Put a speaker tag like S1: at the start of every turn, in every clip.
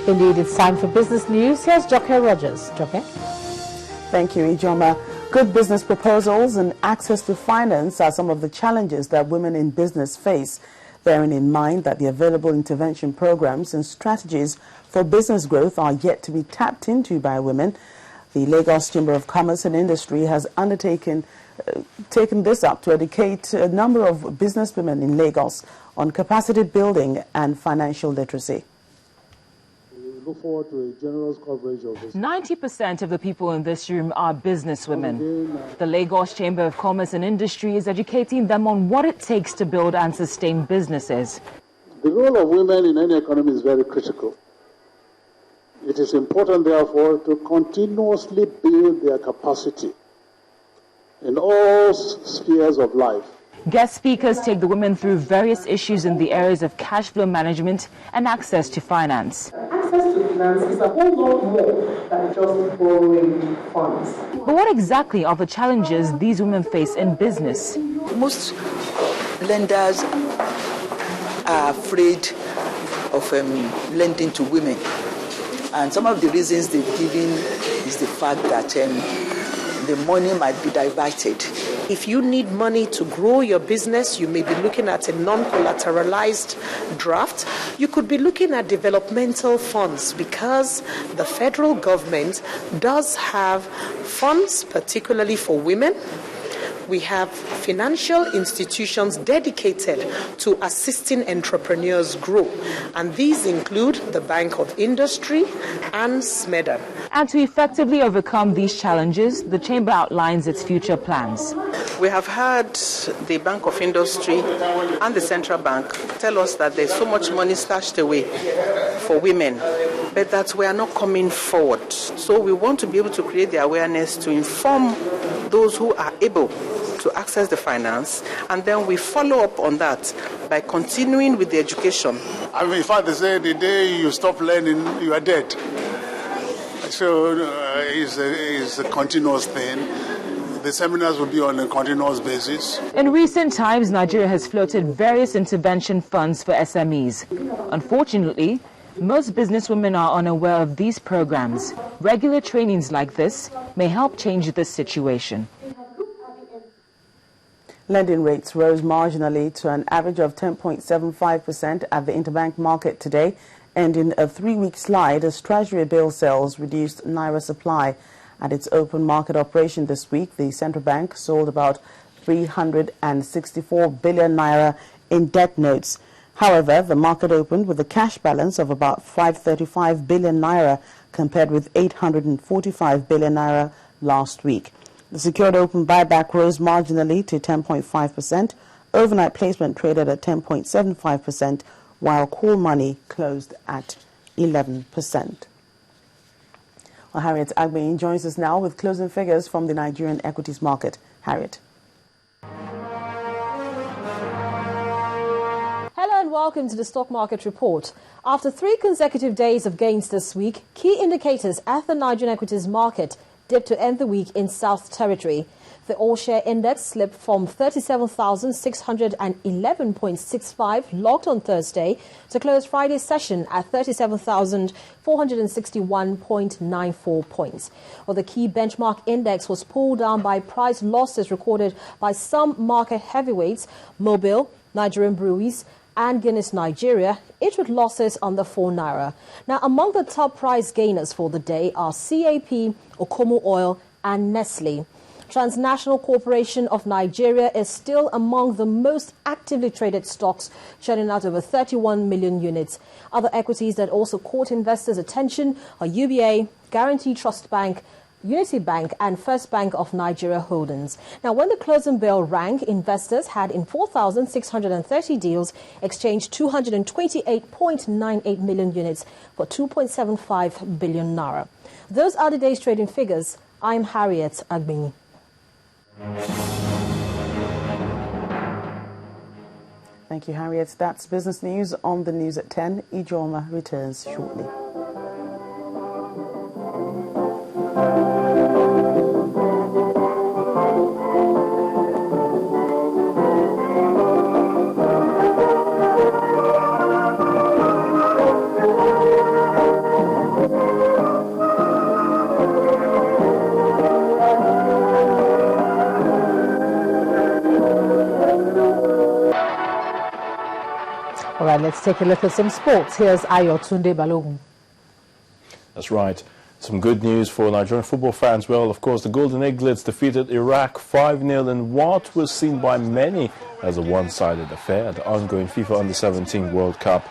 S1: Indeed, it's time for business news. Here's Joke Rogers. Joke.
S2: Thank you, Ijoma. Good business proposals and access to finance are some of the challenges that women in business face, bearing in mind that the available intervention programs and strategies for business growth are yet to be tapped into by women. The Lagos Chamber of Commerce and Industry has taken this up to educate a number of businesswomen in Lagos on capacity building and financial literacy.
S3: Look forward to a generous coverage of this.
S4: 90% of the people in this room are businesswomen. The Lagos Chamber of Commerce and Industry is educating them on what it takes to build and sustain businesses.
S3: The role of women in any economy is very critical. It is important, therefore, to continuously build their capacity in all spheres of life.
S4: Guest speakers take the women through various issues in the areas of cash flow management and access to finance.
S5: Access to finance is a whole lot more than just borrowing funds.
S4: But what exactly are the challenges these women face in business?
S6: Most lenders are afraid of lending to women. And some of the reasons they've given is the fact that the money might be diverted.
S7: If you need money to grow your business, you may be looking at a non-collateralized draft. You could be looking at developmental funds because the federal government does have funds, particularly for women. We have financial institutions dedicated to assisting entrepreneurs grow, and these include the Bank of Industry and SMEDA.
S4: And to effectively overcome these challenges, the Chamber outlines its future plans.
S8: We have had the Bank of Industry and the Central Bank tell us that there's so much money stashed away for women, but that we are not coming forward. So we want to be able to create the awareness to inform those who are able to access the finance, and then we follow up on that by continuing with the education.
S3: I mean, in fact, they say the day you stop learning, you are dead. So it's a continuous thing. The seminars will be on a continuous basis.
S4: In recent times, Nigeria has floated various intervention funds for SMEs. Unfortunately, most businesswomen are unaware of these programs. Regular trainings like this may help change this situation.
S2: Lending rates rose marginally to an average of 10.75% at the interbank market today, ending a 3-week slide as Treasury bill sales reduced Naira supply. At its open market operation this week, the central bank sold about 364 billion Naira in debt notes. However, the market opened with a cash balance of about 535 billion Naira compared with 845 billion Naira last week. The secured open buyback rose marginally to 10.5%. Overnight placement traded at 10.75%, while call money closed at 11%. Well, Harriet Agbeyin joins us now with closing figures from the Nigerian equities market. Harriet.
S9: Hello and welcome to the Stock Market Report. After 3 consecutive days of gains this week, key indicators at the Nigerian equities market dipped to end the week in South Territory. The all-share index slipped from 37,611.65 logged on Thursday to close Friday's session at 37,461.94 points. While the key benchmark index was pulled down by price losses recorded by some market heavyweights, Mobil, Nigerian Breweries, and Guinness Nigeria, each with losses under 4 Naira. Now, among the top price gainers for the day are CAP, Okomo Oil, and Nestle. Transnational Corporation of Nigeria is still among the most actively traded stocks, churning out over 31 million units. Other equities that also caught investors' attention are UBA, Guarantee Trust Bank, Unity Bank and First Bank of Nigeria Holdings. Now, when the closing bell rang, investors had in 4,630 deals exchanged 228.98 million units for 2.75 billion Naira. Those are the day's trading figures. I'm Harriet Agbeyin.
S2: Thank you, Harriet. That's business news on the news at 10. Ijoma returns shortly.
S1: All right, let's take a look at some sports. Here's Ayotunde Balogun.
S10: That's right. Some good news for Nigerian football fans. Well, of course, the Golden Eaglets defeated Iraq 5-0 in what was seen by many as a one-sided affair at the ongoing FIFA Under-17 World Cup.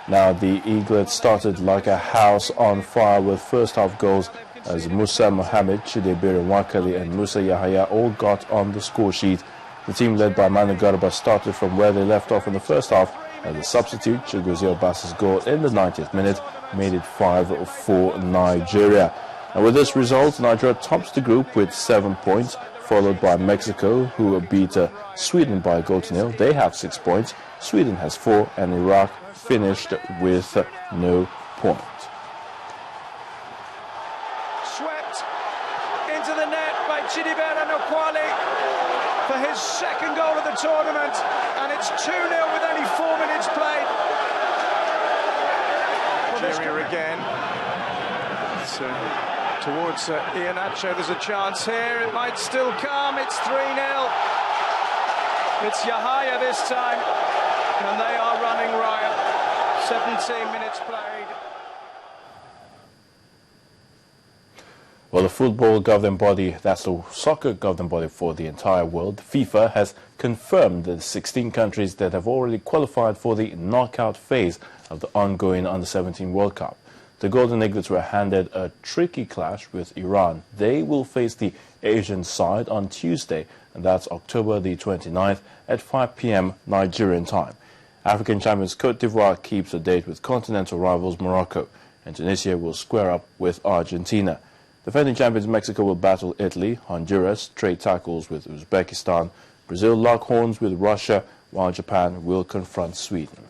S10: Now, the Eaglets started like a house on fire with first-half goals as Musa Mohammed, Chidebere Wakali and Musa Yahaya all got on the score sheet. The team led by Manu Garba started from where they left off in the first half, and the substitute, Chigozie Obasi's goal in the 90th minute, made it 5 for Nigeria. And with this result, Nigeria tops the group with 7 points, followed by Mexico, who beat Sweden by a goal to nil. They have 6 points. Sweden has 4, and Iraq finished with no point.
S11: Swept into the net by Chidibere Nokwale for his second goal of the tournament, and it's 2-0 with only 4 minutes played. Nigeria again. So, towards Iheanacho, there's a chance here. It might still come. It's 3-0. It's Yahaya this time, and they are running riot. 17 minutes played.
S10: Well, the football governing body, that's the soccer governing body for the entire world, FIFA, has confirmed the 16 countries that have already qualified for the knockout phase of the ongoing Under-17 World Cup. The Golden Eaglets were handed a tricky clash with Iran. They will face the Asian side on Tuesday, and that's October the 29th at 5 p.m. Nigerian time. African champions Côte d'Ivoire keeps a date with continental rivals Morocco, and Tunisia will square up with Argentina. Defending champions Mexico will battle Italy, Honduras trade tackles with Uzbekistan, Brazil lock horns with Russia, while Japan will confront Sweden.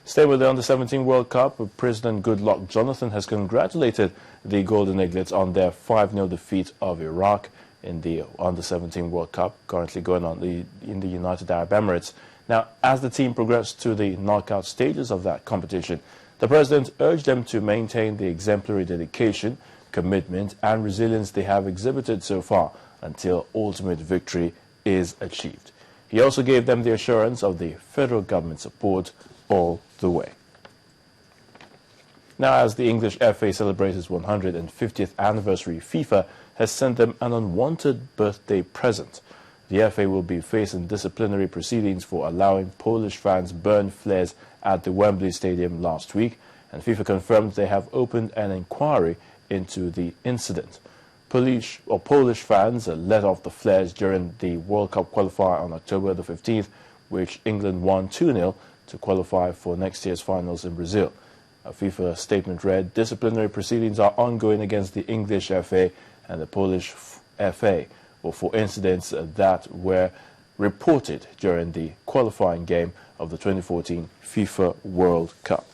S10: Stay with the Under-17 World Cup. President Goodluck Jonathan has congratulated the Golden Eaglets on their 5-0 defeat of Iraq in the Under-17 World Cup, currently going on in the United Arab Emirates. Now, as the team progressed to the knockout stages of that competition, the president urged them to maintain the exemplary dedication, commitment and resilience they have exhibited so far until ultimate victory is achieved. He also gave them the assurance of the federal government support all the way. Now, as the English FA celebrates its 150th anniversary, FIFA has sent them an unwanted birthday present. The FA will be facing disciplinary proceedings for allowing Polish fans burn flares at the Wembley Stadium last week, and FIFA confirmed they have opened an inquiry into the incident. Polish fans let off the flares during the World Cup qualifier on October the 15th, which England won 2-0 to qualify for next year's finals in Brazil. A FIFA statement read, "Disciplinary proceedings are ongoing against the English FA and the Polish FA for incidents that were reported during the qualifying game of the 2014 FIFA World Cup."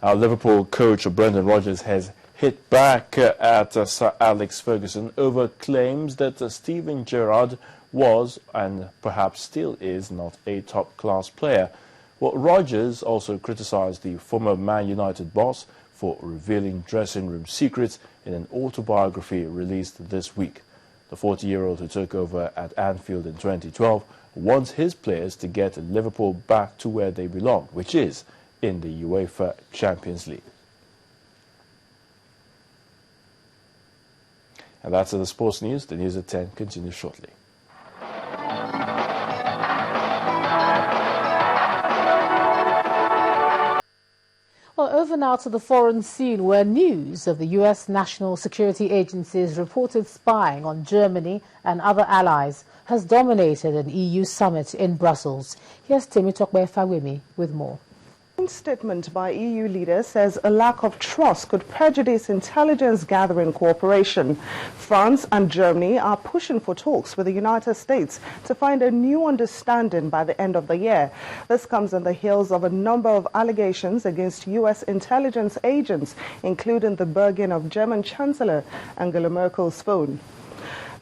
S10: Our Liverpool coach Brendan Rodgers has hit back at Sir Alex Ferguson over claims that Steven Gerrard was and perhaps still is not a top-class player. Well, Rodgers also criticised the former Man United boss for revealing dressing room secrets in an autobiography released this week. The 40-year-old who took over at Anfield in 2012 wants his players to get Liverpool back to where they belong, which is in the UEFA Champions League. And that's the sports news. The news at 10 continues shortly.
S1: Well, over now to the foreign scene, where news of the U.S. National Security Agency's reported spying on Germany and other allies has dominated an EU summit in Brussels. Here's Temitope Fawemi with more.
S12: A statement by EU leaders says a lack of trust could prejudice intelligence gathering cooperation. France and Germany are pushing for talks with the United States to find a new understanding by the end of the year. This comes on the heels of a number of allegations against U.S. intelligence agents, including the burglary of German Chancellor Angela Merkel's phone.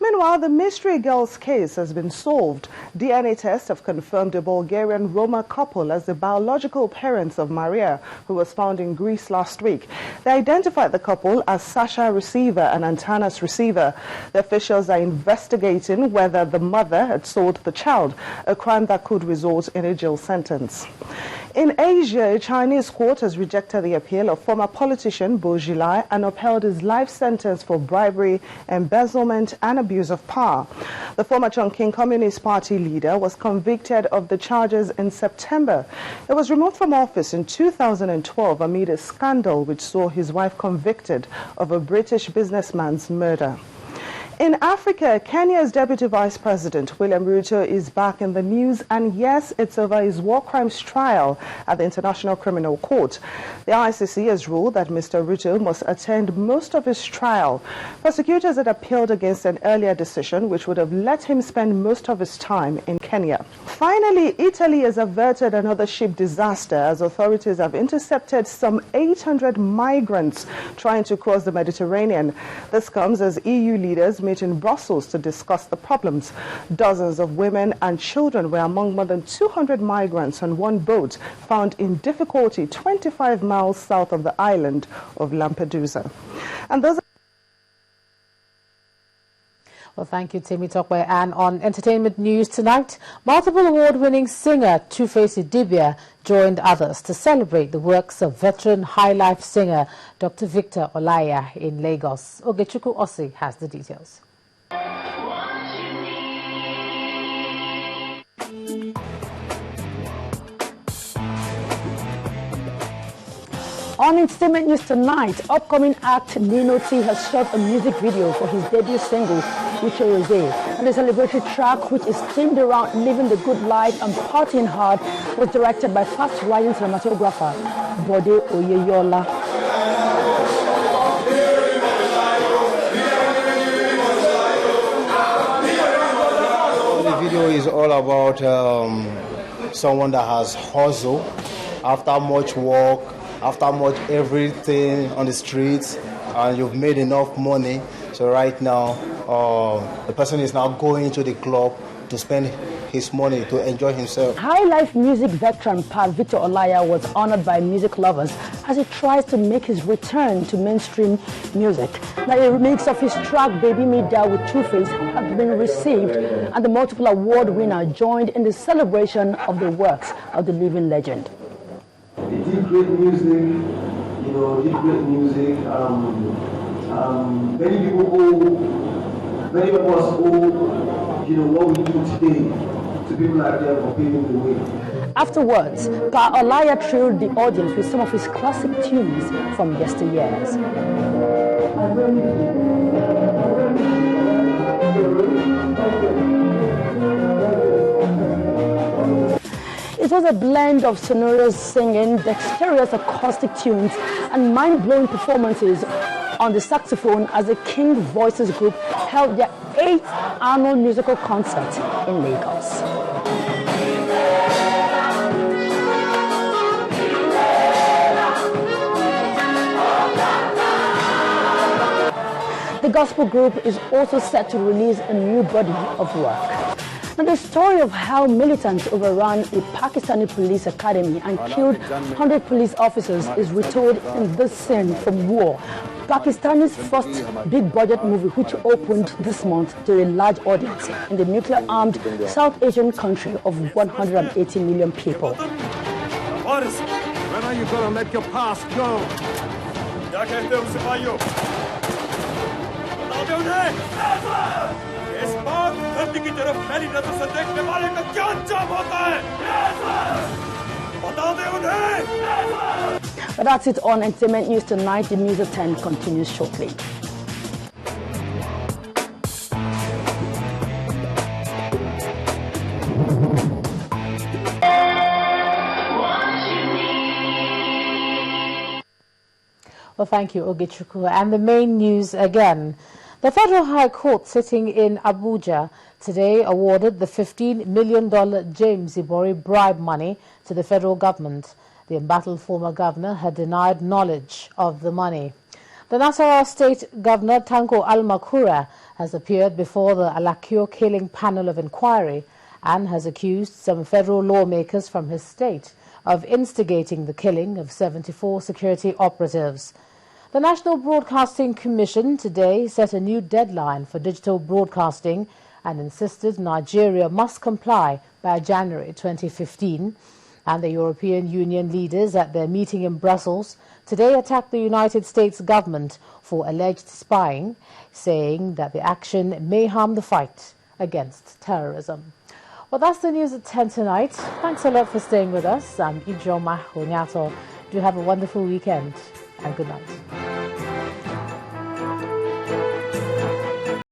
S12: Meanwhile, the mystery girl's case has been solved. DNA tests have confirmed a Bulgarian Roma couple as the biological parents of Maria, who was found in Greece last week. They identified the couple as Sasha Receiver and Antanas Receiver. The officials are investigating whether the mother had sold the child, a crime that could result in a jail sentence. In Asia, a Chinese court has rejected the appeal of former politician Bo Xilai and upheld his life sentence for bribery, embezzlement and abuse of power. The former Chongqing Communist Party leader was convicted of the charges in September. He was removed from office in 2012 amid a scandal which saw his wife convicted of a British businessman's murder. In Africa, Kenya's Deputy Vice President William Ruto is back in the news, and yes, it's over his war crimes trial at the International Criminal Court. The ICC has ruled that Mr. Ruto must attend most of his trial. Prosecutors had appealed against an earlier decision which would have let him spend most of his time in Kenya. Finally, Italy has averted another ship disaster as authorities have intercepted some 800 migrants trying to cross the Mediterranean. This comes as EU leaders meet in Brussels to discuss the problems. Dozens of women and children were among more than 200 migrants on one boat found in difficulty 25 miles south of the island of Lampedusa. And those
S1: Well, thank you, Timmy Tokwe. And on entertainment news tonight, multiple award-winning singer Two-Face Idibia joined others to celebrate the works of veteran high-life singer Dr. Victor Olaiya in Lagos. Ogechukwu Osi has the details.
S13: On entertainment news tonight, upcoming act Nino T has shot a music video for his debut single, Uche Rosé. And the celebratory track, which is themed around living the good life and partying hard, was directed by fast-rising cinematographer Bode Oyeyola.
S14: The video is all about someone that has hustled after much work, after much everything on the streets, and you've made enough money. So right now, the person is now going to the club to spend his money to enjoy himself.
S13: High life music veteran Pa Victor Olaiya was honored by music lovers as he tries to make his return to mainstream music. Now, a remix of his track Baby Me Die with Two-Face has been received, and the multiple award winner joined in the celebration of the works of the living legend.
S15: He did great music, did great music. Many of us owe, what we do today to people like them for paving the way.
S13: Afterwards, Pa Olaiya thrilled the audience with some of his classic tunes from yesteryears. It was a blend of sonorous singing, dexterous acoustic tunes, and mind-blowing performances on the saxophone as the King Voices group held their 8th annual musical concert in Lagos. The gospel group is also set to release a new body of work. Now, the story of how militants overran a Pakistani police academy and killed 100 police officers is retold in this scene from War, Pakistani's first big-budget movie, which opened this month to a large audience in the nuclear-armed South Asian country of 180 million people.
S16: Boris, when are you going to let your past go?
S13: But that's it on Entertainment News tonight. The news at 10 continues shortly.
S1: Well, thank you, Ogechukwu. And the main news again. The Federal High Court sitting in Abuja today awarded the $15 million James Ibori bribe money to the federal government. The embattled former governor had denied knowledge of the money. The Nasarawa State Governor Tanko Almakura has appeared before the Alakio killing panel of inquiry and has accused some federal lawmakers from his state of instigating the killing of 74 security operatives. The National Broadcasting Commission today set a new deadline for digital broadcasting and insisted Nigeria must comply by January 2015. And the European Union leaders at their meeting in Brussels today attacked the United States government for alleged spying, saying that the action may harm the fight against terrorism. Well, that's the news at 10 tonight. Thanks a lot for staying with us. I'm Ijoma Honyato. Do have a wonderful weekend and good night.